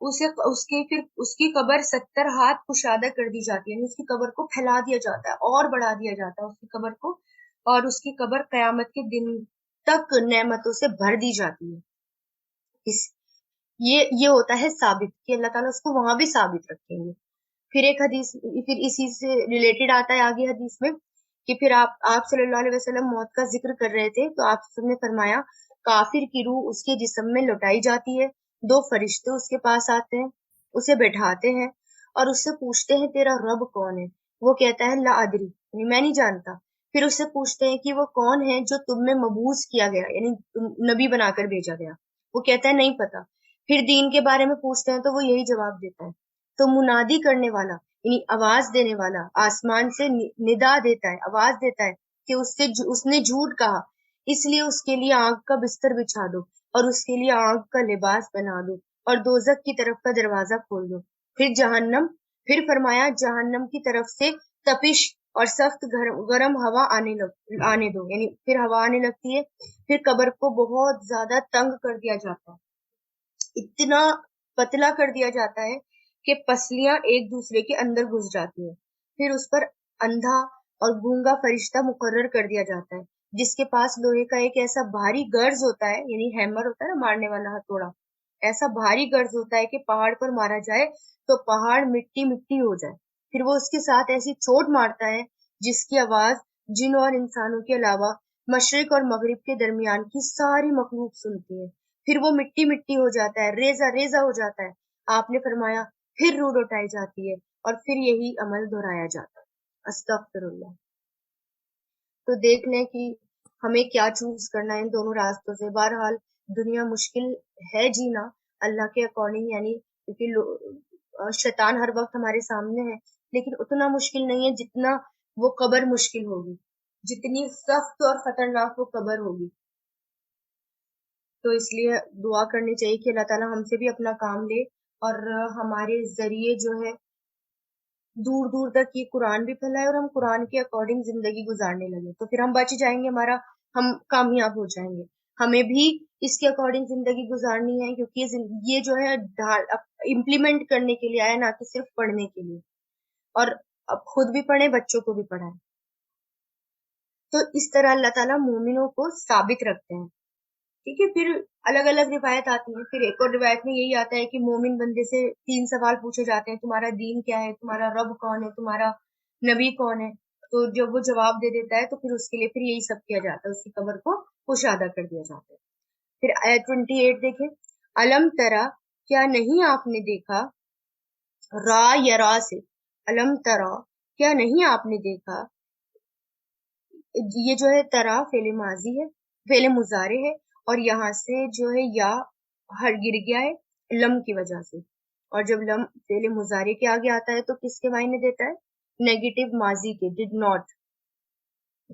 پھر اس کی قبر 70 ہاتھ کشادہ کر دی جاتی ہے، یعنی اس کی قبر کو پھیلا دیا جاتا ہے اور بڑھا دیا جاتا ہے اس کی قبر کو، اور اس کی قبر قیامت کے دن تک نعمتوں سے بھر دی جاتی ہے۔ یہ ہوتا ہے ثابت کہ اللہ تعالیٰ اس کو وہاں بھی ثابت رکھیں گے۔ پھر ایک حدیث، پھر اسی سے ریلیٹڈ آتا ہے آگے حدیث میں کہ پھر آپ صلی اللہ علیہ وسلم موت کا ذکر کر رہے تھے تو آپ نے فرمایا کافر کی روح اس کے جسم میں لوٹائی جاتی ہے، 2 فرشتے اس کے پاس آتے ہیں، اسے بٹھاتے ہیں اور اس سے پوچھتے ہیں تیرا رب کون ہے؟ وہ کہتا ہے لا ادری، یعنی میں نہیں جانتا۔ پھر اس سے پوچھتے ہیں کہ وہ کون ہے جو تم میں مبعوث کیا گیا، یعنی نبی بنا کر بھیجا گیا؟ وہ کہتا ہے نہیں پتا۔ پھر دین کے بارے میں پوچھتے ہیں تو وہ یہی جواب دیتا ہے۔ تو منادی کرنے والا یعنی آواز دینے والا آسمان سے ندا دیتا ہے، آواز دیتا ہے کہ اس نے جھوٹ کہا، اس لیے اس کے لیے آگ کا بستر بچھا دو اور اس کے لیے آگ کا لباس بنا دو اور دوزخ کی طرف کا دروازہ کھول دو۔ پھر جہنم، پھر فرمایا جہنم کی طرف سے تپش اور سخت گرم ہوا آنے دو، یعنی پھر ہوا آنے لگتی ہے۔ پھر قبر کو بہت زیادہ تنگ کر دیا جاتا ہے، اتنا پتلا کر دیا جاتا ہے کہ پسلیاں ایک دوسرے کے اندر گھس جاتی ہیں۔ پھر اس پر اندھا اور گونگا فرشتہ مقرر کر دیا جاتا ہے جس کے پاس لوہے کا ایک ایسا بھاری گرز ہوتا ہے، یعنی ہیمر ہوتا ہے نا مارنے والا ہتھوڑا، ایسا بھاری گرز ہوتا ہے کہ پہاڑ پر مارا جائے تو پہاڑ مٹی مٹی ہو جائے۔ پھر وہ اس کے ساتھ ایسی چوٹ مارتا ہے جس کی آواز جنوں اور انسانوں کے علاوہ مشرق اور مغرب کے درمیان کی ساری مخلوق سنتی ہے۔ پھر وہ مٹی مٹی ہو جاتا ہے، ریزہ ریزہ ہو جاتا ہے۔ آپ نے فرمایا پھر روح اٹھائی جاتی ہے اور پھر یہی عمل دہرایا جاتا ہے۔ استغفر اللہ۔ تو دیکھ لیں کہ ہمیں کیا چوز کرنا ہے ان دونوں راستوں سے۔ بہرحال دنیا مشکل ہے جینا اللہ کے اکارڈنگ، یعنی کیونکہ شیطان ہر وقت ہمارے سامنے ہے، لیکن اتنا مشکل نہیں ہے جتنا وہ قبر مشکل ہوگی، جتنی سخت اور خطرناک وہ قبر ہوگی۔ تو اس لیے دعا کرنی چاہیے کہ اللہ تعالیٰ ہم سے بھی اپنا کام لے اور ہمارے ذریعے جو ہے دور دور تک یہ قرآن بھی پھیلائے اور ہم قرآن کے اکارڈنگ زندگی گزارنے لگے، تو پھر ہم بچ جائیں گے، ہم کامیاب ہو جائیں گے۔ ہمیں بھی اس کے اکارڈنگ زندگی گزارنی ہے کیونکہ یہ جو ہے امپلیمنٹ کرنے کے لیے آیا، نہ کہ صرف پڑھنے کے لیے، اور اب خود بھی پڑھیں بچوں کو بھی پڑھائیں۔ تو اس طرح اللہ تعالیٰ مومنوں کو ثابت رکھتے ہیں، ٹھیک ہے۔ پھر الگ الگ روایت آتی ہیں، پھر ایک اور روایت میں یہی آتا ہے کہ مومن بندے سے 3 سوال پوچھے جاتے ہیں، تمہارا دین کیا ہے، تمہارا رب کون ہے، تمہارا نبی کون ہے۔ تو جب وہ جواب دے دیتا ہے تو پھر اس کے لیے پھر یہی سب کیا جاتا ہے، اس کی قبر کو کشادہ کر دیا جاتا ہے۔ پھر آیت 28 دیکھیں، علم ترا، کیا نہیں آپ نے دیکھا، را یا را سے، علم ترا کیا نہیں آپ نے دیکھا، یہ جو ہے ترا فعل ماضی ہے، فعل مضارع ہے، اور یہاں سے جو ہے یا ہر گر گیا ہے لم کی وجہ سے، اور جب لم فعل مضارع کے آگے آتا ہے تو کس کے معنی دیتا ہے؟ نیگیٹو ماضی کے، ڈڈ ناٹ۔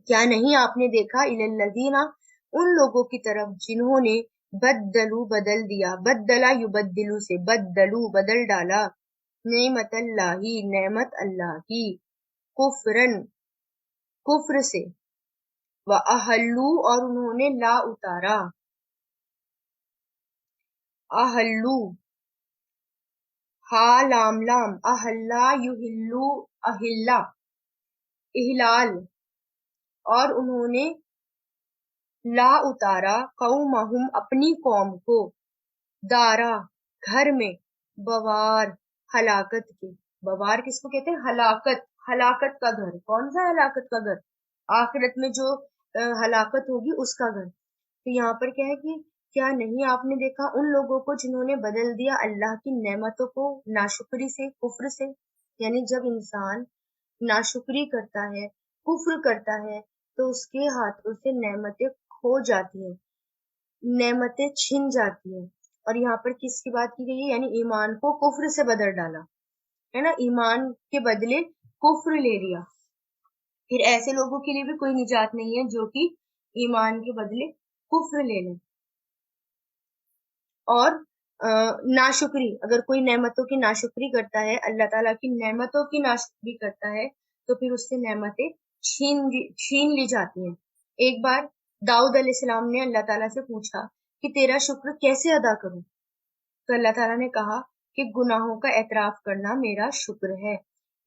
کیا نہیں آپ نے دیکھا الی الذین، ان لوگوں کی طرف جنہوں نے بدلو بدل دیا، بدلا یبدلو سے، بدلو بدل ڈالا، نعمت اللہ نعمت اللہ کی، کفرن کفر سے، وَأَحَلُّوا اور انہوں نے لا اتارا، احلو ہا لام لام، احلا یحلو احلا احلال، اور انہوں نے لا اتارا قومہم اپنی قوم کو، دارا گھر میں، بوار ہلاکت کے، بوار کس کو کہتے ہیں؟ ہلاکت، ہلاکت کا گھر۔ کون سا ہلاکت کا گھر؟ آخرت میں جو ہلاکت ہوگی اس کا گھر۔ تو یہاں پر کیا ہے کہ کیا نہیں آپ نے دیکھا ان لوگوں کو جنہوں نے بدل دیا اللہ کی نعمتوں کو ناشکری سے، کفر سے، یعنی جب انسان ناشکری کرتا ہے، کفر کرتا ہے تو اس کے ہاتھوں سے نعمتیں کھو جاتی ہیں، نعمتیں چھن جاتی ہیں۔ اور یہاں پر کس کی بات کی گئی ہے؟ یعنی ایمان کو کفر سے بدل ڈالا ہے نا، ایمان کے بدلے کفر لے لیا۔ پھر ایسے لوگوں کے لیے بھی کوئی نجات نہیں ہے جو کہ ایمان کے بدلے کفر لے لیں۔ اور ناشکری، اگر کوئی نعمتوں کی ناشکری کرتا ہے، اللہ تعالیٰ کی نعمتوں کی ناشکری کرتا ہے تو پھر اس سے نعمتیں چھین لی جاتی ہیں۔ ایک بار داؤد علیہ السلام نے اللہ تعالیٰ سے پوچھا کہ تیرا شکر کیسے ادا کروں؟ تو اللہ تعالیٰ نے کہا کہ گناہوں کا اعتراف کرنا میرا شکر ہے،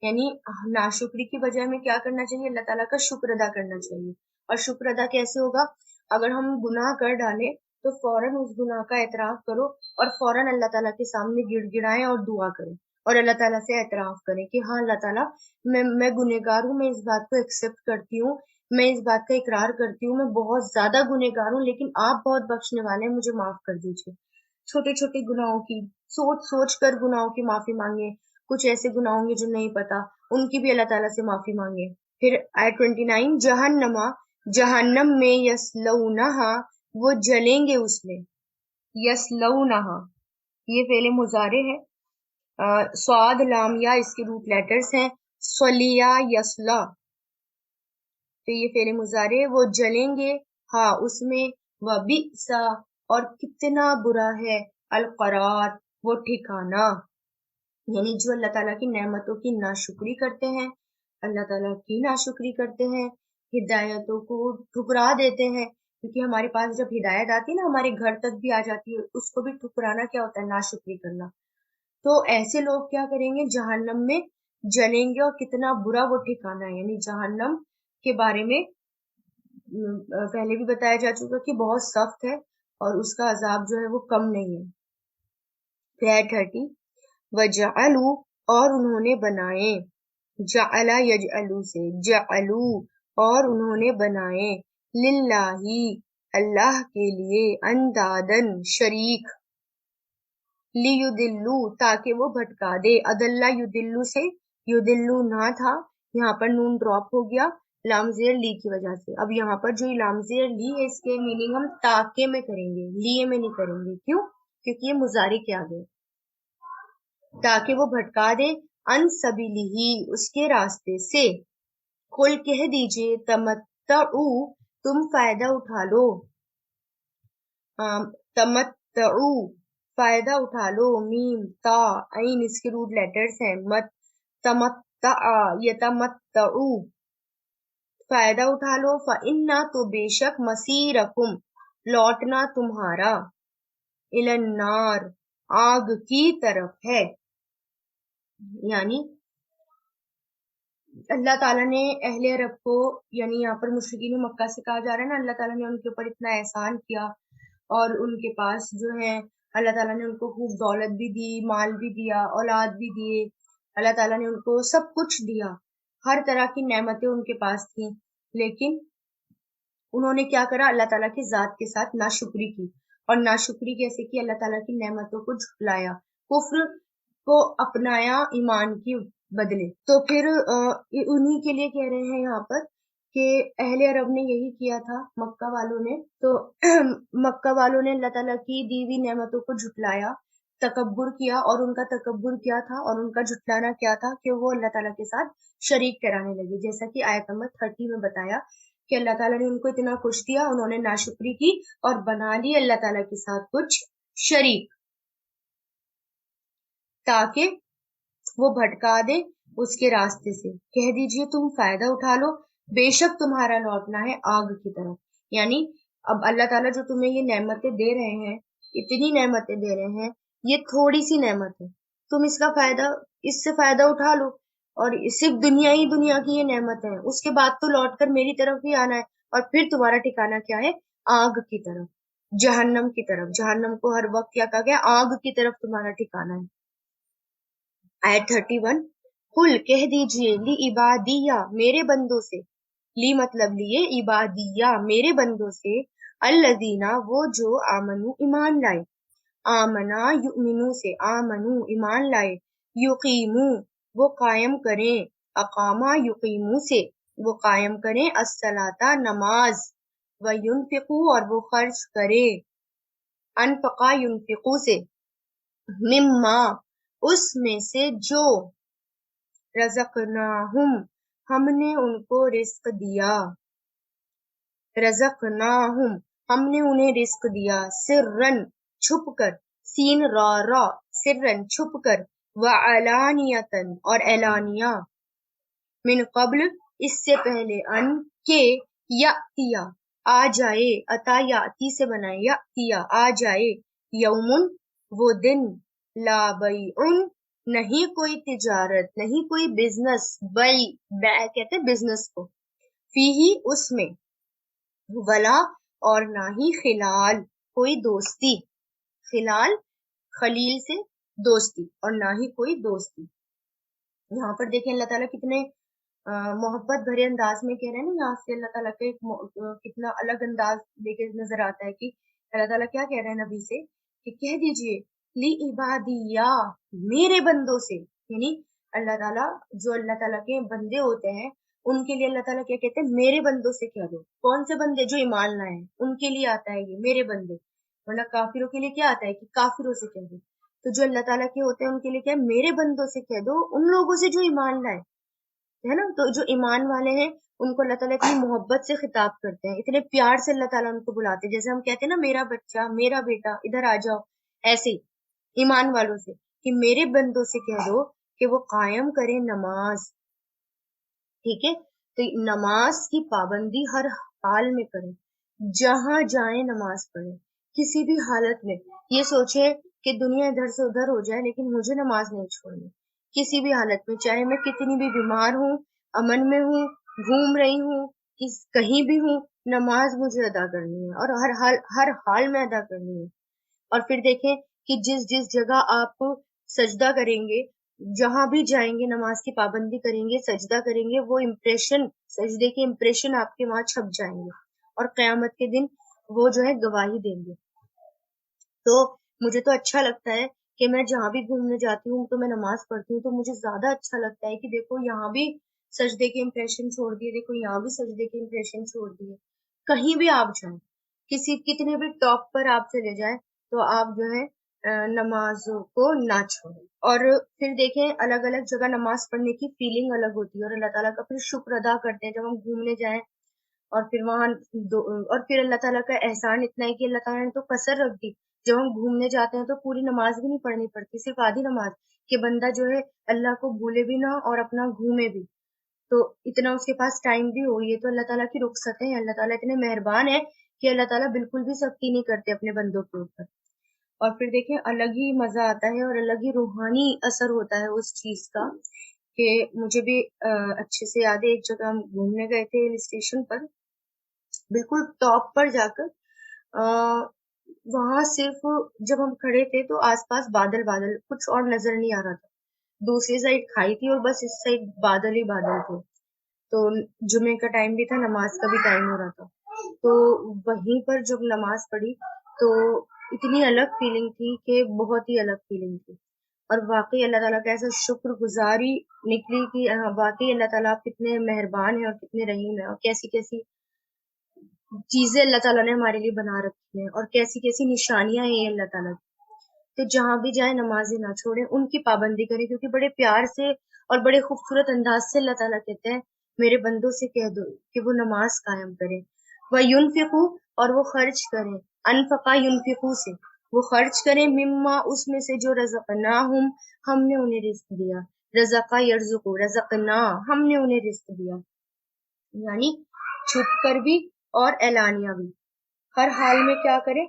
یعنی ناشکری کی بجائے میں کیا کرنا چاہیے؟ اللہ تعالیٰ کا شکر ادا کرنا چاہیے۔ اور شکر ادا کیسے ہوگا؟ اگر ہم گناہ کر ڈالیں تو فوراً اس گناہ کا اعتراف کرو اور فوراً اللہ تعالیٰ کے سامنے گڑ گڑائیں اور دعا کریں اور اللہ تعالیٰ سے اعتراف کریں کہ ہاں اللہ تعالیٰ میں گنہگار ہوں، میں اس بات کو ایکسیپٹ کرتی ہوں، میں اس بات کا اقرار کرتی ہوں، میں بہت زیادہ گنہگار ہوں، لیکن آپ بہت بخشنے والے ہیں، مجھے معاف کر دیجیے۔ چھوٹے چھوٹے گناہوں کی سوچ سوچ کر گناہوں کی معافی مانگے، کچھ ایسے گناہ ہوں گے جو نہیں پتا، ان کی بھی اللہ تعالیٰ سے معافی مانگے۔ پھر آیت 29، جہنما، جہنم میں، یسلونہا، وہ جلیں گے اس میں، یسلونہا یہ فعل مضارع ہے، صاد لام یا اس کے روٹ لیٹرز ہیں، صلیا یسلا، تو یہ فعل مضارع ہے، وہ جلیں گے ہاں اس میں، وبئسا اور کتنا برا ہے، القرار وہ ٹھکانہ، یعنی جو اللہ تعالیٰ کی نعمتوں کی ناشکری کرتے ہیں، اللہ تعالیٰ کی ناشکری کرتے ہیں، ہدایتوں کو ٹھکرا دیتے ہیں، کیونکہ ہمارے پاس جب ہدایت آتی ہے نا، ہمارے گھر تک بھی آ جاتی ہے، اس کو بھی ٹھکرانا کیا ہوتا ہے؟ ناشکری کرنا۔ تو ایسے لوگ کیا کریں گے؟ جہنم میں جلیں گے، اور کتنا برا وہ ٹھکانہ ہے، یعنی جہنم کے بارے میں پہلے بھی بتایا جا چکا کہ بہت سخت ہے اور اس کا عذاب جو ہے وہ کم نہیں ہے۔ پھر 30، وَجَعَلُوا اور انہوں نے بنائے، جعل یجعلو سے، جعلو اور انہوں نے بنائے، للہ اللہ کے لیے، اندادن شریک، لیدلو تاکہ وہ بھٹکا دے، ادلہ یدلو سے، یدلو نہ تھا، یہاں پر نون ڈراپ ہو گیا لام زیر لی کی وجہ سے۔ اب یہاں پر جو لام زیر لی ہے اس کے میننگ ہم تاکہ میں کریں گے، لیے میں نہیں کریں گے۔ کیوں؟ کیونکہ یہ مضارع کے آگے، تاکہ وہ بھٹکا دے، ان سبیلہ اس کے راستے سے، قل کہہ دیجئے، تمتعو تم فائدہ اٹھا لو، تمتعو فائدہ اٹھا لو، میم تا عین اس کے روٹ لیٹرز ہیں، مت تمتع یتمتعو فائدہ اٹھا لو، فإنَّ تو بے شک، مسیرکم لوٹنا تمہارا، الی النار آگ کی طرف ہے، یعنی اللہ تعالیٰ نے اہل عرب کو، یعنی یہاں پر مشرکین مکہ سے کہا جا رہا ہے نا، اللہ تعالیٰ نے ان کے اوپر اتنا احسان کیا اور ان کے پاس جو ہے اللہ تعالیٰ نے ان کو خوب دولت بھی دی، مال بھی دیا، اولاد بھی دیے، اللہ تعالیٰ نے ان کو سب کچھ دیا، ہر طرح کی نعمتیں ان کے پاس تھیں، لیکن انہوں نے کیا کرا؟ اللہ تعالیٰ کی ذات کے ساتھ ناشکری کی، اور ناشکری کیسے کی؟ اللہ تعالیٰ کی نعمتوں کو جھٹلایا، کفر کو اپنایا ایمان کی بدلے۔ تو پھر انہی کے لیے کہہ رہے ہیں یہاں پر کہ اہل عرب نے یہی کیا تھا، مکہ والوں نے، تو مکہ والوں نے اللہ تعالیٰ کی دی ہوئی نعمتوں کو جھٹلایا، تکبر کیا، اور ان کا تکبر کیا تھا اور ان کا جھٹلانا کیا تھا کہ وہ اللہ تعالیٰ کے ساتھ شریک ٹھہرانے لگے، جیسا کہ آیت نمبر 30 میں بتایا کہ اللہ تعالیٰ نے ان کو اتنا کچھ دیا، انہوں نے ناشکری کی اور بنا لی اللہ تعالیٰ کے ساتھ کچھ شریک، تاکہ وہ بھٹکا دے اس کے راستے سے۔ کہہ دیجئے تم فائدہ اٹھا لو، بے شک تمہارا لوٹنا ہے آگ کی طرف، یعنی اب اللہ تعالیٰ جو تمہیں یہ نعمتیں دے رہے ہیں، اتنی نعمتیں دے رہے ہیں، یہ تھوڑی سی نعمت ہے، تم اس سے فائدہ اٹھا لو، اور صرف دنیا ہی دنیا کی یہ نعمت ہے، اس کے بعد تو لوٹ کر میری طرف ہی آنا ہے، اور پھر تمہارا ٹھکانہ کیا ہے؟ آگ کی طرف، جہنم کی طرف۔ جہنم کو ہر وقت کیا کہا گیا؟ آگ کی طرف تمہارا ٹھکانہ ہے۔ آیت 31، قل کہہ دیجئے، لی عبادیہ میرے بندوں سے، لی مطلب لیے، عبادیہ میرے بندوں سے، الذین وہ جو، آمنو ایمان لائے، آمنا یؤمنو سے، آمنو ایمان لائے، یقیمو وہ قائم کریں، اقاما یقیمو سے وہ قائم کریں، الصلاۃ نماز، وینفقو اور وہ خرچ کریں، انفقا ینفقو سے، مما اس میں سے جو، رزقناہم ہم نے ان کو رزق دیا، رزقناہم ہم نے انہیں رزق دیا، سرن چھپ کر، سین را را، سرن چھپ کر، وعلانیتن اور اعلانیہ، من قبل اس سے پہلے، ان کے، یاتیا آ جائے، عطا یاتی سے بنائے، یاتیا آ جائے، یومن وہ دن، لا بیعن نہیں کوئی تجارت، نہیں کوئی بزنس، بیع کہتے ہیں بزنس کو، فیہی اس میں، ولا اور نہ ہی خلال کوئی دوستی، خلال خلیل سے دوستی، اور نہ ہی کوئی دوستی۔ یہاں پر دیکھیں اللہ تعالیٰ کتنے محبت بھرے انداز میں کہہ رہے ہیں نا، یہاں سے اللہ تعالیٰ کا ایک کتنا الگ انداز لے کے نظر آتا ہے کہ اللہ تعالیٰ کیا کہہ رہے ہیں نبی سے کہ کہہ دیجئے لی عبادیہ، میرے بندوں سے، یعنی اللہ تعالیٰ جو اللہ تعالیٰ کے بندے ہوتے ہیں ان کے لیے اللہ تعالیٰ کیا کہتے ہیں، میرے بندوں سے کہہ دو۔ کون سے بندے؟ جو ایمان لائے ہیں ان کے لیے آتا ہے یہ میرے بندے، ورنہ کافروں کے لیے کیا آتا ہے کہ کافروں سے کہہ دو۔ تو جو اللہ تعالیٰ کے ہوتے ہیں ان کے لیے کیا ہے، میرے بندوں سے کہہ دو، ان لوگوں سے جو ایمان لائے، ہے نا۔ تو جو ایمان والے ہیں ان کو اللہ تعالیٰ اتنی محبت سے خطاب کرتے ہیں، اتنے پیار سے اللہ تعالیٰ ان کو بلاتے ہیں، جیسے ہم کہتے ہیں نا میرا بچہ، میرا بیٹا، ادھر آ جاؤ، ایسے ہی ایمان والوں سے کہ میرے بندوں سے کہہ دو کہ وہ قائم کریں نماز، ٹھیک ہے۔ تو نماز کی پابندی ہر حال میں کریں، جہاں جائیں نماز پڑھیں، کسی بھی حالت میں یہ سوچے کہ دنیا ادھر سے ادھر ہو جائے لیکن مجھے نماز نہیں چھوڑنی، کسی بھی حالت میں، چاہے میں کتنی بھی بیمار ہوں، امن میں ہوں، گھوم رہی ہوں، کہیں بھی ہوں، نماز مجھے ادا کرنی ہے، اور ہر حال میں ادا کرنی ہے۔ اور پھر دیکھیں کہ جس جس جگہ آپ سجدہ کریں گے، جہاں بھی جائیں گے نماز کی پابندی کریں گے، سجدہ کریں گے، وہ امپریشن، سجدے کے امپریشن آپ کے وہاں چھپ جائیں گے، اور قیامت کے دن وہ جو ہے گواہی دیں گے۔ تو مجھے تو اچھا لگتا ہے کہ میں جہاں بھی گھومنے جاتی ہوں تو میں نماز پڑھتی ہوں، تو مجھے زیادہ اچھا لگتا ہے کہ دیکھو یہاں بھی سجدے کے امپریشن چھوڑ دیے، دیکھو یہاں بھی سجدے کے امپریشن چھوڑ دیے۔ کہیں بھی آپ جائیں، کتنے بھی ٹاپ پر آپ چلے جائیں، تو آپ جو ہے نمازوں کو نہ چھوڑیں۔ اور پھر دیکھیں الگ الگ جگہ نماز پڑھنے کی فیلنگ الگ ہوتی ہے، اور اللہ تعالیٰ کا پھر شکر ادا کرتے ہیں جب ہم گھومنے جائیں، اور پھر وہاں اور پھر اللہ تعالیٰ کا احسان اتنا ہے کہ اللہ تعالیٰ نے تو قصر رکھ دی، جب ہم گھومنے جاتے ہیں تو پوری نماز بھی نہیں پڑھنی پڑتی، صرف آدھی نماز، کہ بندہ جو ہے اللہ کو بھولے بھی نہ اور اپنا گھومے بھی، تو اتنا اس کے پاس ٹائم بھی ہو۔ یہ تو اللہ تعالیٰ کی رخصتیں ہیں، اللہ تعالیٰ اتنے مہربان ہے کہ اللہ تعالیٰ بالکل بھی سختی نہیں کرتے اپنے بندوں کے اوپر۔ اور پھر دیکھیں الگ ہی مزہ آتا ہے اور الگ ہی روحانی اثر ہوتا ہے اس چیز کا، کہ مجھے بھی اچھے سے یاد ہے ایک جگہ ہم گھومنے گئے تھے ہل اسٹیشن پر، بالکل ٹاپ پر جا کر وہاں صرف جب ہم کھڑے تھے تو آس پاس بادل بادل، کچھ اور نظر نہیں آ رہا تھا، دوسری سائڈ کھائی تھی اور بس اس سائڈ بادل ہی بادل تھے، تو جمعے کا ٹائم بھی تھا، نماز کا بھی ٹائم ہو رہا تھا، تو وہیں پر جب نماز پڑھی تو اتنی الگ فیلنگ تھی کہ بہت ہی الگ فیلنگ تھی، اور واقعی اللہ تعالیٰ کا ایسا شکر گزاری نکلی کہ واقعی اللہ تعالیٰ آپ کتنے مہربان ہیں اور کتنے رحیم ہیں، اور کیسی کیسی چیزیں اللہ تعالیٰ نے ہمارے لیے بنا رکھی ہیں، اور کیسی کیسی نشانیاں ہیں اللہ تعالیٰ کی۔ تو جہاں بھی جائیں نمازیں نہ چھوڑیں، ان کی پابندی کریں، کیونکہ بڑے پیار سے اور بڑے خوبصورت انداز سے اللہ تعالیٰ کہتے ہیں میرے بندوں سے کہہ دو کہ وہ نماز قائم کریں، وَيُنْفِقُوا اور وہ خرچ کریں، انفقا ينفقوا سے وہ خرچ کریں، مما اس میں سے جو رزقناہم ہم نے انہیں رزق دیا، رزقا یرزقو رزقنا ہم نے انہیں رزق دیا، یعنی چھپ کر بھی اور اعلانیہ بھی، ہر حال میں کیا کریں،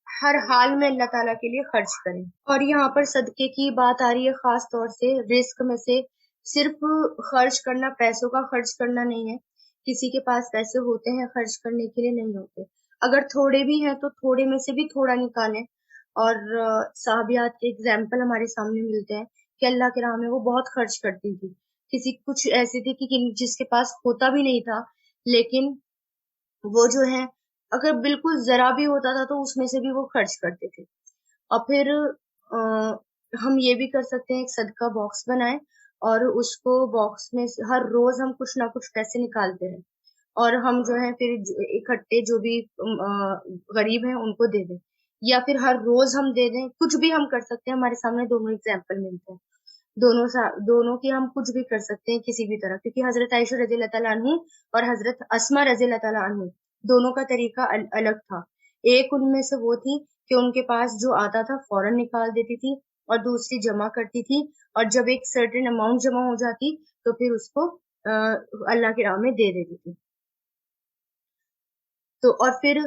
ہر حال میں اللہ تعالیٰ کے لیے خرچ کریں۔ اور یہاں پر صدقے کی بات آ رہی ہے خاص طور سے، رزق میں سے صرف خرچ کرنا، پیسوں کا خرچ کرنا نہیں ہے، کسی کے پاس پیسے ہوتے ہیں خرچ کرنے کے لیے نہیں ہوتے، اگر تھوڑے بھی ہیں تو تھوڑے میں سے بھی تھوڑا نکالیں، اور صحابیات کے اگزامپل ہمارے سامنے ملتے ہیں کہ اللہ کے راہ میں وہ بہت خرچ کرتی تھی، کچھ ایسی تھی کہ جس کے پاس ہوتا بھی نہیں تھا، لیکن وہ جو ہے اگر بالکل ذرا بھی ہوتا تھا تو اس میں سے بھی وہ خرچ کرتے تھے۔ اور پھر ہم یہ بھی کر سکتے ہیں، ایک صدقہ باکس بنائیں اور اس کو باکس میں ہر روز ہم کچھ نہ کچھ پیسے نکالتے ہیں، اور ہم جو ہے پھر اکٹھے جو بھی غریب ہیں ان کو دے دیں، یا پھر ہر روز ہم دے دیں، کچھ بھی ہم کر سکتے ہیں، ہمارے سامنے دونوں ایگزامپل ملتے ہیں، دونوں کی ہم کچھ بھی کر سکتے ہیں کسی بھی طرح، کیونکہ حضرت عائشہ رضی اللہ تعالیٰ عنہ اور حضرت اسما رضی اللہ تعالیٰ عنہ دونوں کا طریقہ الگ تھا۔ ایک ان میں سے وہ تھی کہ ان کے پاس جو آتا تھا فوراً نکال دیتی تھی، اور دوسری جمع کرتی تھی، اور جب ایک سرٹن اماؤنٹ جمع ہو جاتی تو پھر اس کو اللہ کی راہ میں دے دیتی تھی۔ تو اور پھر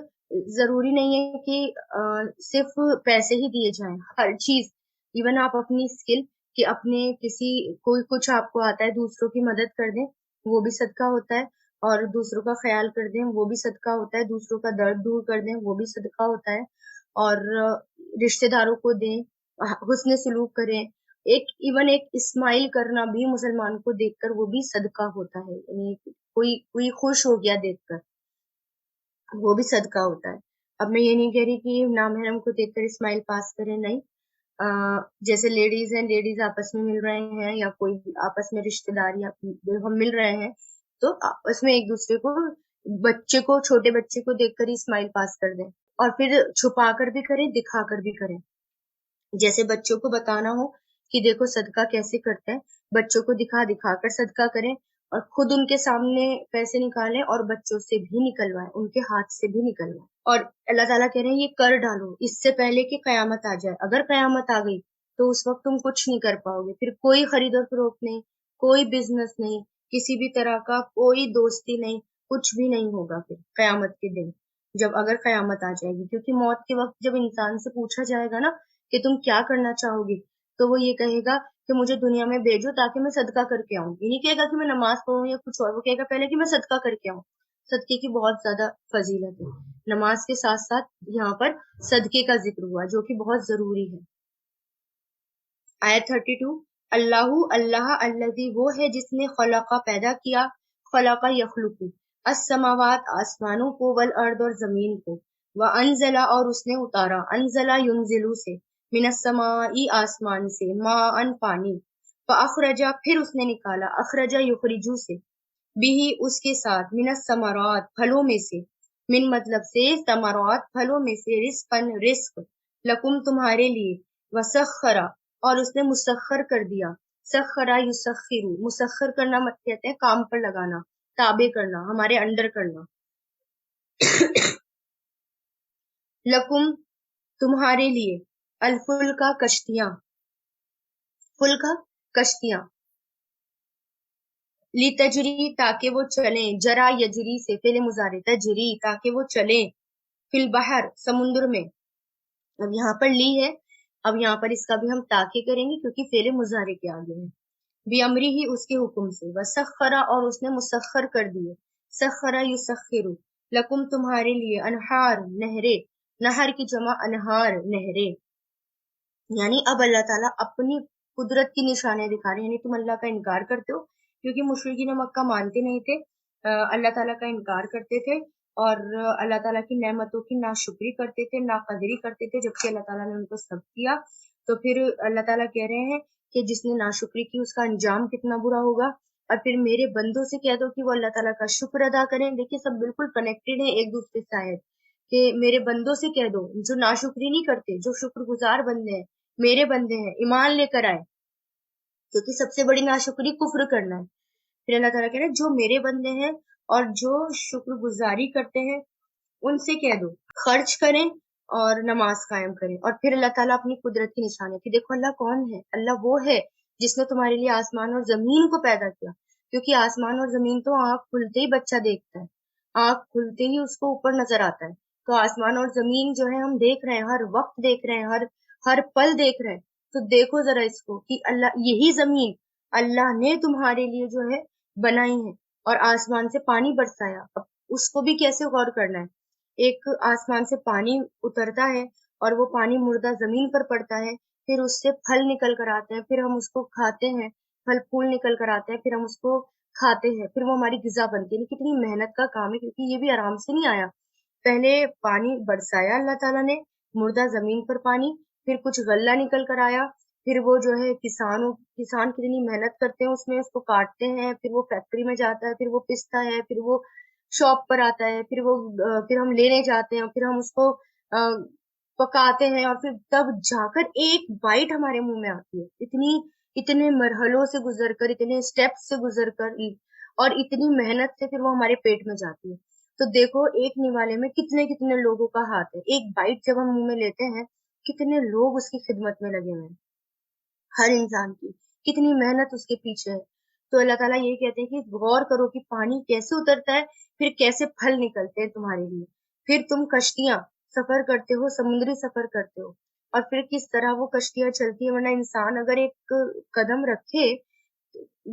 ضروری نہیں ہے کہ صرف پیسے ہی دیے جائیں، ہر چیز، ایون آپ اپنی اسکل کہ اپنے کسی کوئی کچھ آپ کو آتا ہے دوسروں کی مدد کر دیں، وہ بھی صدقہ ہوتا ہے، اور دوسروں کا خیال کر دیں وہ بھی صدقہ ہوتا ہے، دوسروں کا درد دور کر دیں وہ بھی صدقہ ہوتا ہے، اور رشتہ داروں کو دیں، حسن سلوک کریں، ایک ایون ایک اسمائل کرنا بھی مسلمان کو دیکھ کر وہ بھی صدقہ ہوتا ہے، یعنی کوئی خوش ہو گیا دیکھ کر وہ بھی صدقہ ہوتا ہے۔ اب میں یہ نہیں کہہ رہی کہ نامحرم کو دیکھ کر اسمائل پاس کریں، نہیں، جیسے لیڈیز ہیں، لیڈیز آپس میں مل رہے ہیں یا کوئی آپس میں رشتہ دار یا ہم مل رہے ہیں تو آپس میں ایک دوسرے کو، بچے کو، چھوٹے بچے کو دیکھ کر ہی اسمائل پاس کر دیں، اور پھر چھپا کر بھی کریں، دکھا کر بھی کریں، جیسے بچوں کو بتانا ہو کہ دیکھو صدقہ کیسے کرتے ہیں، بچوں کو دکھا دکھا کر صدقہ کریں، اور خود ان کے سامنے پیسے نکالیں اور بچوں سے بھی نکلوائیں، ان کے ہاتھ سے بھی نکلوائیں، اور اللہ تعالیٰ کہہ رہے ہیں یہ کر ڈالو اس سے پہلے کہ قیامت آ جائے، اگر قیامت آ گئی تو اس وقت تم کچھ نہیں کر پاؤ گے، پھر کوئی خرید و فروخت نہیں، کوئی بزنس نہیں، کسی بھی طرح کا کوئی دوستی نہیں، کچھ بھی نہیں ہوگا پھر قیامت کے دن، جب اگر قیامت آ جائے گی، کیونکہ موت کے وقت جب انسان سے پوچھا جائے گا نا کہ تم کیا کرنا چاہو گی، تو وہ یہ کہے گا کہ مجھے دنیا میں بھیجو تاکہ میں صدقہ کر کے آؤں، یہ نہیں کہے گا کہ میں نماز پڑھوں یا کچھ اور، وہ کہے گا پہلے کہ میں صدقہ کر کے آؤں، صدقے کی بہت زیادہ فضیلت ہے، نماز کے ساتھ ساتھ یہاں پر صدقے کا ذکر ہوا جو کہ بہت ضروری ہے۔ آیت 32، اللہ اللہ الذی وہ ہے جس نے خلقہ پیدا کیا، خلقہ یخلق، السماوات آسمانوں کو، والارض اور زمین کو، وانزل اور اس نے اتارا، انزل ینزلو سے، من السماء آسمان سے، ماء پانی، فاخرجا پھر اس نے نکالا، اخرجا یخرجو سے، بھی اس کے ساتھ، من الثمرات پھلوں میں سے، من مطلب سے ثمرات پھلوں میں سے، رزقن رزق، لکم تمہارے لیے، وسخرا اور اس نے مسخر کر دیا، سخرا یسخر، مسخر کرنا مت کہتے ہیں کام پر لگانا، تابع کرنا، ہمارے انڈر کرنا، لکم تمہارے لیے، الفلکا کشتیاں، فلکا کشتیاں، لی تجری تاکہ وہ چلیں، جرا یجری سے فعل مضارع، تجری تاکہ وہ چلیں، فی البحر سمندر میں، اب یہاں پر لی ہے، اب یہاں پر اس کا بھی ہم تاکہ کریں گے کیونکہ فعل مضارع کے آگے ہے، بھی امری ہی اس کے حکم سے، وسخرا اور اس نے مسخر کر دیے، سخرا یسخر، لکم تمہارے لیے، انہار نہرے، نہر کی جمع انہار نہرے، یعنی اب اللہ تعالیٰ اپنی قدرت کی نشانیاں دکھا رہے ہیں، یعنی تم اللہ کا انکار کرتے ہو کیونکہ مشرکین مکہ مانتے نہیں تھے، اللہ تعالیٰ کا انکار کرتے تھے، اور اللہ تعالیٰ کی نعمتوں کی ناشکری کرتے تھے، ناقدری کرتے تھے، جبکہ اللہ تعالیٰ نے ان کو سب کیا، تو پھر اللہ تعالیٰ کہہ رہے ہیں کہ جس نے ناشکری کی اس کا انجام کتنا برا ہوگا، اور پھر میرے بندوں سے کہہ دو کہ وہ اللہ تعالیٰ کا شکر ادا کریں، دیکھیے سب بالکل کنیکٹڈ ہیں ایک دوسرے سے، آئے کہ میرے بندوں سے کہہ دو جو ناشکری نہیں کرتے، جو شکر گزار بندے ہیں، میرے بندے ہیں، ایمان لے کر آئے، کیونکہ سب سے بڑی ناشکری کفر کرنا ہے، پھر اللہ تعالیٰ کہہ رہے ہیں جو میرے بندے ہیں اور جو شکر گزاری کرتے ہیں ان سے کہہ دو خرچ کریں اور نماز قائم کریں، اور پھر اللہ تعالیٰ اپنی قدرت کی نشانی کہ دیکھو اللہ کون ہے، اللہ وہ ہے جس نے تمہارے لیے آسمان اور زمین کو پیدا کیا، کیونکہ آسمان اور زمین تو آنکھ کھلتے ہی بچہ دیکھتا ہے، آنکھ کھلتے ہی اس کو اوپر نظر آتا ہے، تو آسمان اور زمین جو ہے ہم دیکھ رہے ہیں، ہر وقت دیکھ رہے ہیں، ہر پل دیکھ رہے ہیں، تو دیکھو ذرا اس کو کہ اللہ یہی زمین اللہ نے تمہارے لیے جو ہے بنائی ہے، اور آسمان سے پانی برسایا، اب اس کو بھی کیسے غور کرنا ہے، ایک آسمان سے پانی اترتا ہے اور وہ پانی مردہ زمین پر پڑتا ہے، پھر اس سے پھل نکل کر آتے ہیں، پھر ہم اس کو کھاتے ہیں، پھل پھول نکل کر آتے ہیں، پھر ہم اس کو کھاتے ہیں، پھر وہ ہماری غذا بنتی ہے، کتنی محنت کا کام ہے، کیونکہ یہ بھی آرام سے نہیں آیا، پہلے پانی برسایا اللہ تعالیٰ نے، مردہ زمین پر پانی، پھر کچھ غلہ نکل کر آیا، پھر وہ جو ہے کسان کتنی محنت کرتے ہیں اس میں، اس کو کاٹتے ہیں، پھر وہ فیکٹری میں جاتا ہے، پھر وہ پستا ہے، پھر وہ شاپ پر آتا ہے، پھر ہم لینے جاتے ہیں، پھر ہم اس کو پکاتے ہیں، اور پھر تب جا کر ایک بائٹ ہمارے منہ میں آتی ہے، اتنے مرحلوں سے گزر کر، اتنے سٹیپ سے گزر کر، اور اتنی محنت سے پھر وہ ہمارے پیٹ میں جاتی ہے، تو دیکھو ایک نوالے میں کتنے کتنے لوگوں کا ہاتھ ہے، ایک بائٹ جب ہم منہ میں لیتے ہیں کتنے لوگ اس کی خدمت میں لگے ہوئے ہیں، ہر انسان کی کتنی محنت اس کے پیچھے ہے، تو اللہ تعالیٰ یہ کہتے ہیں کہ غور کرو کہ پانی کیسے اترتا ہے، پھر کیسے پھل نکلتے ہیں تمہارے لیے، پھر تم کشتیاں سفر کرتے ہو، سمندری سفر کرتے ہو، اور پھر کس طرح وہ کشتیاں چلتی ہیں، ورنہ انسان اگر ایک قدم رکھے،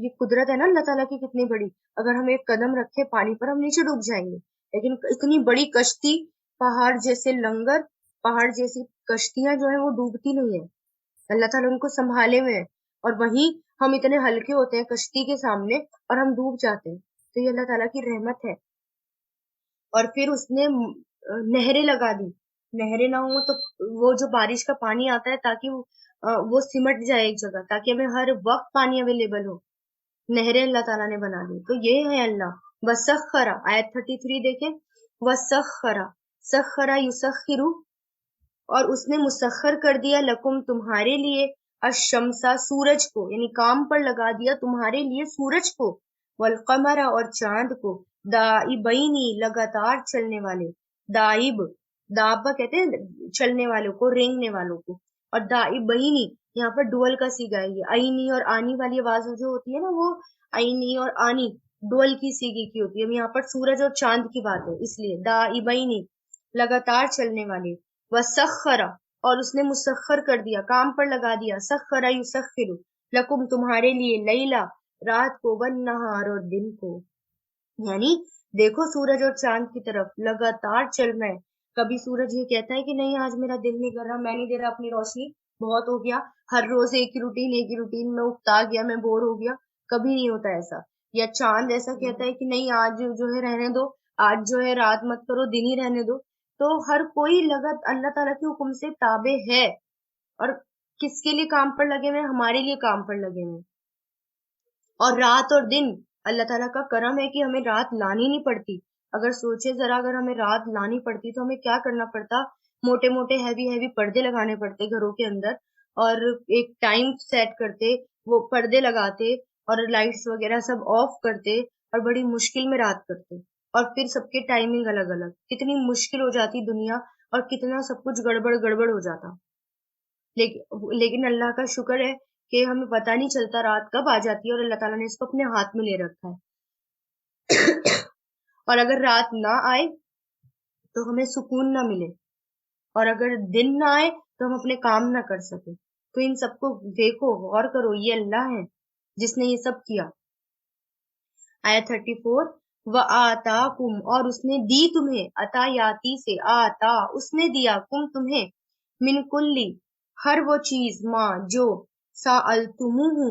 یہ قدرت ہے نا اللہ تعالیٰ کی کتنی بڑی، اگر ہم ایک قدم رکھے پانی پر ہم نیچے ڈوب جائیں گے، لیکن اتنی بڑی کشتی، پہاڑ جیسے لنگر، پہاڑ جیسی کشتیاں جو ہیں وہ ڈوبتی نہیں ہیں، اللہ تعالیٰ ان کو سنبھالے ہوئے ہیں، اور وہیں ہم اتنے ہلکے ہوتے ہیں کشتی کے سامنے اور ہم ڈوب جاتے ہیں، تو یہ اللہ تعالیٰ کی رحمت ہے۔ اور پھر اس نے نہریں لگا دی، نہریں نہ ہوں تو وہ جو بارش کا پانی آتا ہے تاکہ وہ سمٹ جائے ایک جگہ، تاکہ ہمیں ہر وقت پانی اویلیبل ہو، نہریں اللہ تعالیٰ نے بنا دی۔ تو یہ ہے اللہ، وسخرا، آیت 33 دیکھیں، وسخرا، سخرا یسخرو، اور اس نے مسخر کر دیا، لکم تمہارے لیے، الشمسا سورج کو، یعنی کام پر لگا دیا تمہارے لیے سورج کو، والقمر اور چاند کو، دائبینی لگاتار چلنے والے، دائب، دابا کہتے ہیں چلنے والوں کو، رینگنے والوں کو، اور دائبینی یہاں پر ڈوئل کا سیگا ہے، یہ آئینی اور آنی والی آواز جو ہوتی ہے نا، وہ آئینی اور آنی ڈوئل کی سیگے کی ہوتی ہے، اب یہاں پر سورج اور چاند کی بات ہے، اس لیے دائبینی لگاتار چلنے والے، وسخرا، اور اس نے مسخر کر دیا، کام پر لگا دیا، سخرا یسخر، لکم تمہارے لیے، لیلا رات کو، والنہار اور دن کو، یعنی دیکھو سورج اور چاند کی طرف لگاتار چل رہا ہے، کبھی سورج یہ کہتا ہے کہ نہیں آج میرا دل نہیں کر رہا، میں نہیں دے رہا اپنی روشنی، بہت ہو گیا، ہر روز ایک ہی روٹین میں اکتا گیا، میں بور ہو گیا، کبھی نہیں ہوتا ایسا، یا چاند ایسا کہتا ہے کہ نہیں آج جو ہے رہنے دو، آج جو ہے رات مت کرو، دن ہی رہنے دو، تو ہر کوئی لگت اللہ تعالیٰ کے حکم سے تابع ہے، اور کس کے لیے کام پر لگے ہوئے، ہمارے لیے کام پر لگے ہوئے، اور رات اور دن، اللہ تعالیٰ کا کرم ہے کہ ہمیں رات لانی نہیں پڑتی، اگر سوچے ذرا، اگر ہمیں رات لانی پڑتی تو ہمیں کیا کرنا پڑتا، موٹے موٹے ہیوی پردے لگانے پڑتے گھروں کے اندر، اور ایک ٹائم سیٹ کرتے، وہ پردے لگاتے اور لائٹس وغیرہ سب آف کرتے، اور بڑی مشکل میں رات کرتے، اور پھر سب کے ٹائمنگ الگ الگ، کتنی مشکل ہو جاتی دنیا، اور کتنا سب کچھ گڑبڑ ہو جاتا، لیکن اللہ کا شکر ہے کہ ہمیں پتہ نہیں چلتا رات کب آ جاتی ہے، اور اللہ تعالیٰ نے اس کو اپنے ہاتھ میں لے رکھا ہے اور اگر رات نہ آئے تو ہمیں سکون نہ ملے، اور اگر دن نہ آئے تو ہم اپنے کام نہ کر سکے، تو ان سب کو دیکھو، غور کرو، یہ اللہ ہے جس نے یہ سب کیا۔ آیت 34، وَآتَاكُمْ، اور اس نے دی تمہیں، عطا یاتی سے، آتا اس نے دیا، کم تمہیں، من کلی ہر وہ چیز، ماں جو، سألتموہ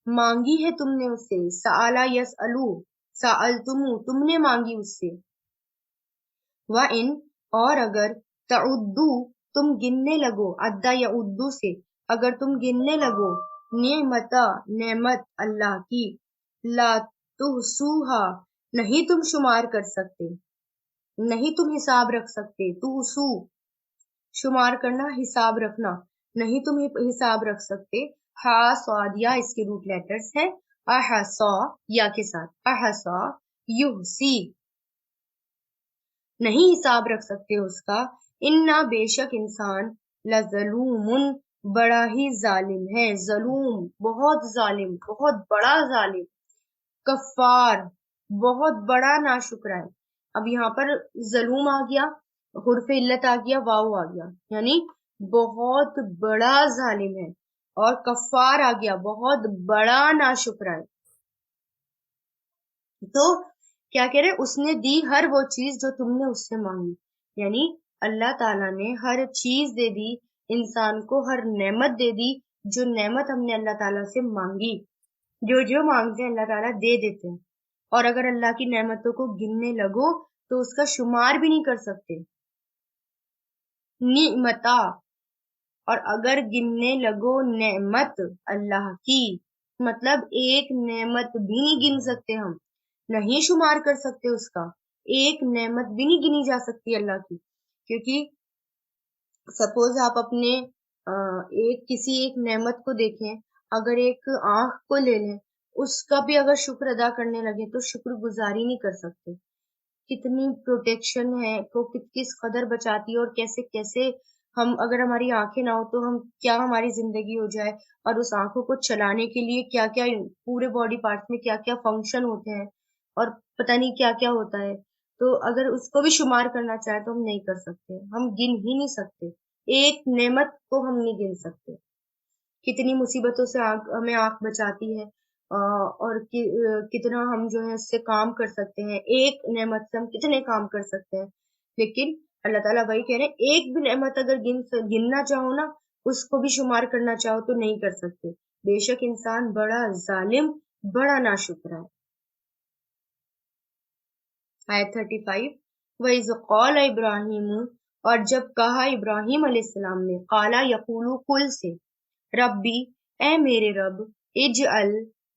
مانگی ہے تم نے اس سے، سألا یسألو، سألتمو تم نے مانگی اس سے، وَإِن اور اگر، تعدو تم گننے لگو، عدّا یعدو سے، اگر تم گننے لگو، نعمتا نعمت اللہ کی، لا تحصوہا نہیں تم شمار کر سکتے، نہیں تم حساب رکھ سکتے، تحصو شمار کرنا، حساب رکھنا، نہیں تم حساب رکھ سکتے، ہا صاد یا اس کے روٹ لیٹرز ہیں، احصا یا کے ساتھ، احصا یحصی نہیں حساب رکھ سکتے اس کا، انا بے شک انسان، لظلوم بڑا ہی ظالم ہے، ظلوم بہت ظالم، بہت بڑا ظالم، کفار بہت بڑا ناشکرا ہے۔ اب یہاں پر ظلوم آ گیا، حرف علت آ گیا، واو آ گیا، یعنی بہت بڑا ظالم ہے، اور کفار آ گیا، بہت بڑا ناشکرا ہے۔ تو کیا کہہ رہے، اس نے دی ہر وہ چیز جو تم نے اس سے مانگی، یعنی اللہ تعالیٰ نے ہر چیز دے دی، انسان کو ہر نعمت دے دی، جو نعمت ہم نے اللہ تعالیٰ سے مانگی، جو مانگتے ہیں اللہ تعالیٰ دے دیتے ہیں، اور اگر اللہ کی نعمتوں کو گننے لگو تو اس کا شمار بھی نہیں کر سکتے، نعمتا، اور اگر گننے لگو نعمت اللہ کی، مطلب ایک نعمت بھی نہیں گن سکتے ہم، نہیں شمار کر سکتے اس کا، ایک نعمت بھی نہیں گنی جا سکتی اللہ کی، کیونکہ سپوز آپ اپنے کسی ایک نعمت کو دیکھیں، اگر ایک آنکھ کو لے لیں، اس کا بھی اگر شکر ادا کرنے لگے تو شکر گزاری نہیں کر سکتے، کتنی پروٹیکشن ہے، کو کس قدر بچاتی ہے، اور کیسے کیسے ہم، اگر ہماری آنکھیں نہ ہو تو ہم کیا ہماری زندگی ہو جائے، اور اس آنکھوں کو چلانے کے لیے کیا کیا پورے باڈی پارٹس میں کیا کیا فنکشن ہوتے ہیں، اور پتہ نہیں کیا کیا ہوتا ہے، تو اگر اس کو بھی شمار کرنا چاہے تو ہم نہیں کر سکتے، ہم گن ہی نہیں سکتے، ایک نعمت کو ہم نہیں گن سکتے۔ کتنی مصیبتوں سے ہمیں آنکھ بچاتی ہے، اور کتنا ہم جو ہے اس سے کام کر سکتے ہیں، ایک نعمت سے ہم کتنے کام کر سکتے ہیں، لیکن اللہ تعالیٰ وہی کہہ رہے ہیں ایک بھی نعمت اگر گننا چاہو نا، اس کو بھی شمار کرنا چاہو تو نہیں کر سکتے۔ بے شک انسان بڑا ظالم، بڑا ناشکر ہے۔ آیت 35، وَإِذْ قَالَ إِبْرَاهِيمُ، اور جب کہا ابراہیم علیہ السلام نے، قالا یقولو کل سے، ربی اے میرے رب، اجعل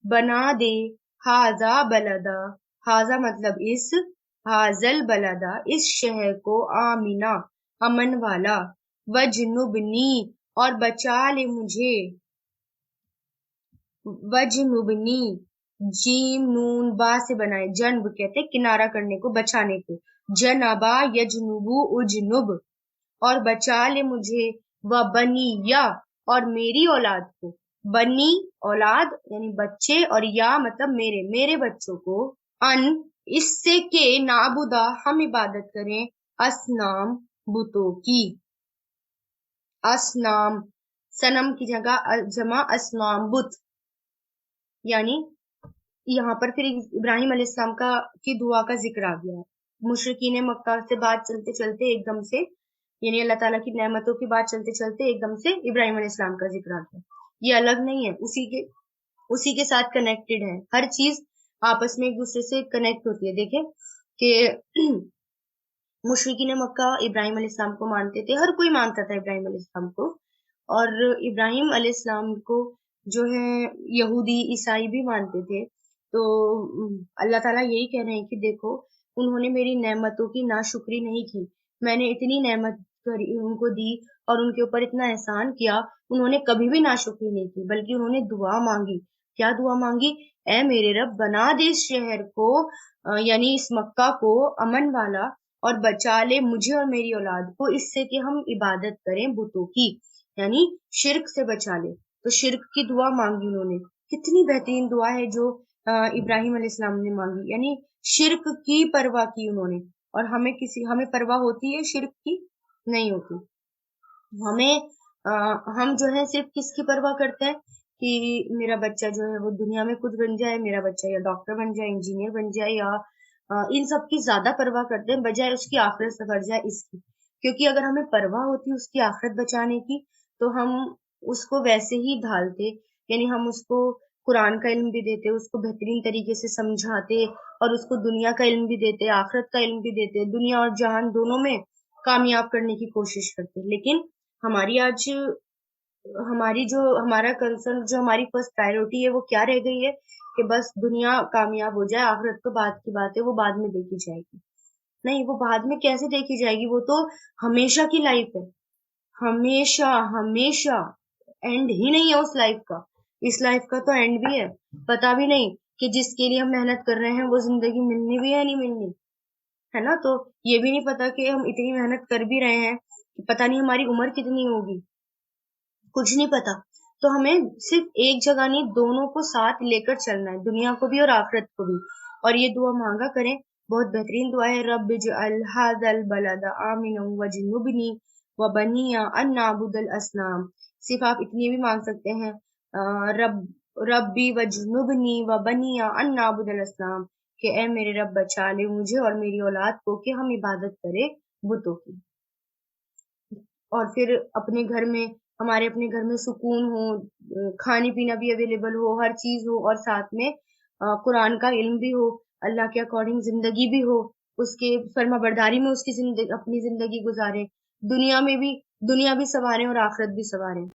بنا دے، ہاذا بلدا، ہاذا مطلب اس، ہاذل بلدا اس شہر کو، آمینہ امن والا، وجنبنی اور بچا لے مجھے، وجنبنی جیم نون با سے بنائے، جنب کہتے کنارہ کرنے کو، بچانے کو، جنبا یجنبو اجنب، اور بچا لے مجھے، و بنی یا اور میری اولاد کو، بنی اولاد یعنی بچے، اور یا مطلب میرے بچوں کو، ان اس سے کہ نعبدا ہم عبادت کریں، اسنام بتوں کی، اسنام سنم کی جگہ جمع اسنام بت، یعنی یہاں پر پھر ابراہیم علیہ السلام کی دعا کا ذکر آ گیا ہے۔ مشرکین مکہ سے بات چلتے چلتے ایک دم سے، یعنی اللہ تعالیٰ کی نعمتوں کی بات چلتے چلتے ایک دم سے ابراہیم علیہ السلام کا ذکر آ گیا۔ یہ الگ نہیں ہے، اسی کے ساتھ کنیکٹڈ ہے، ہر چیز آپس میں ایک دوسرے سے کنیکٹ ہوتی ہے۔ دیکھیں کہ مشرکین مکہ ابراہیم علیہ السلام کو مانتے تھے، ہر کوئی مانتا تھا ابراہیم علیہ السلام کو، اور ابراہیم علیہ السلام کو جو ہے یہودی عیسائی بھی مانتے تھے۔ تو اللہ تعالیٰ یہی کہہ رہے ہیں کہ دیکھو انہوں نے میری نعمتوں کی ناشکری نہیں کی، میں نے اتنی نعمت ان کو دی اور ان کے اوپر اتنا احسان کیا، انہوں نے کبھی بھی ناشکری نہیں کی، بلکہ انہوں نے دعا مانگی۔ کیا دعا مانگی؟ اے میرے رب بنا دے اس شہر کو، یعنی اس مکہ کو، امن والا، اور بچا لے مجھے اور میری اولاد کو اس سے کہ ہم عبادت کریں بتوں کی، یعنی شرک سے بچا لے۔ تو شرک کی دعا مانگی انہوں نے، کتنی بہترین دعا ہے جو ابراہیم علیہ السلام نے مانگی، یعنی شرک کی پرواہ کی انہوں نے۔ اور ہمیں پرواہ ہوتی ہے شرک کی؟ نہیں ہوتی۔ ہم جو ہے صرف کس کی پرواہ کرتے ہیں کہ میرا بچہ جو ہے وہ دنیا میں کچھ بن جائے، میرا بچہ یا ڈاکٹر بن جائے، انجینئر بن جائے، یا ان سب کی زیادہ پرواہ کرتے ہیں بجائے اس کی آخرت سنور جائے اس کی۔ کیونکہ اگر ہمیں پرواہ ہوتی اس کی آخرت بچانے کی تو ہم اس کو ویسے ہی ڈھالتے، یعنی ہم اس کو قرآن کا علم بھی دیتے، اس کو بہترین طریقے سے سمجھاتے، اور اس کو دنیا کا علم بھی دیتے، آخرت کا علم بھی دیتے، دنیا اور جہان دونوں میں کامیاب کرنے کی کوشش کرتے۔ لیکن ہمارا کنسرن، جو ہماری فرسٹ پرائیورٹی ہے وہ کیا رہ گئی ہے کہ بس دنیا کامیاب ہو جائے، آخرت تو بعد کی بات ہے، وہ بعد میں دیکھی جائے گی۔ نہیں، وہ بعد میں کیسے دیکھی جائے گی؟ وہ تو ہمیشہ کی لائف ہے، ہمیشہ ہمیشہ، اینڈ ہی نہیں ہے اس لائف کا۔ اس لائف کا تو اینڈ بھی ہے، پتا بھی نہیں کہ جس کے لیے ہم محنت کر رہے ہیں وہ زندگی ملنی بھی ہے نہیں ملنی ہے نا۔ تو یہ بھی نہیں پتا کہ ہم اتنی محنت کر بھی رہے ہیں، پتا نہیں ہماری عمر کتنی ہوگی، کچھ نہیں پتا۔ تو ہمیں صرف ایک جگہ نہیں، دونوں کو ساتھ لے کر چلنا ہے، دنیا کو بھی اور آخرت کو بھی۔ اور یہ دعا مانگا کریں، بہت بہترین دعا ہے، رب اجعل ھذا البلد آمنا وجنبنی وبنی ان نعبد الاصنام۔ صرف آپ اتنی بھی مانگ سکتے ہیں، ربی وجنبنی وبنی ان نعبد الاصنام، کہ اے میرے رب بچا لے مجھے اور میری اولاد کو کہ ہم عبادت کریں بتوں کی۔ اور پھر ہمارے اپنے گھر میں سکون ہو، کھانے پینا بھی اویلیبل ہو، ہر چیز ہو، اور ساتھ میں قرآن کا علم بھی ہو، اللہ کے اکارڈنگ زندگی بھی ہو، اس کے فرما برداری میں اپنی زندگی گزارے، دنیا بھی سنواریں اور آخرت بھی سنواریں۔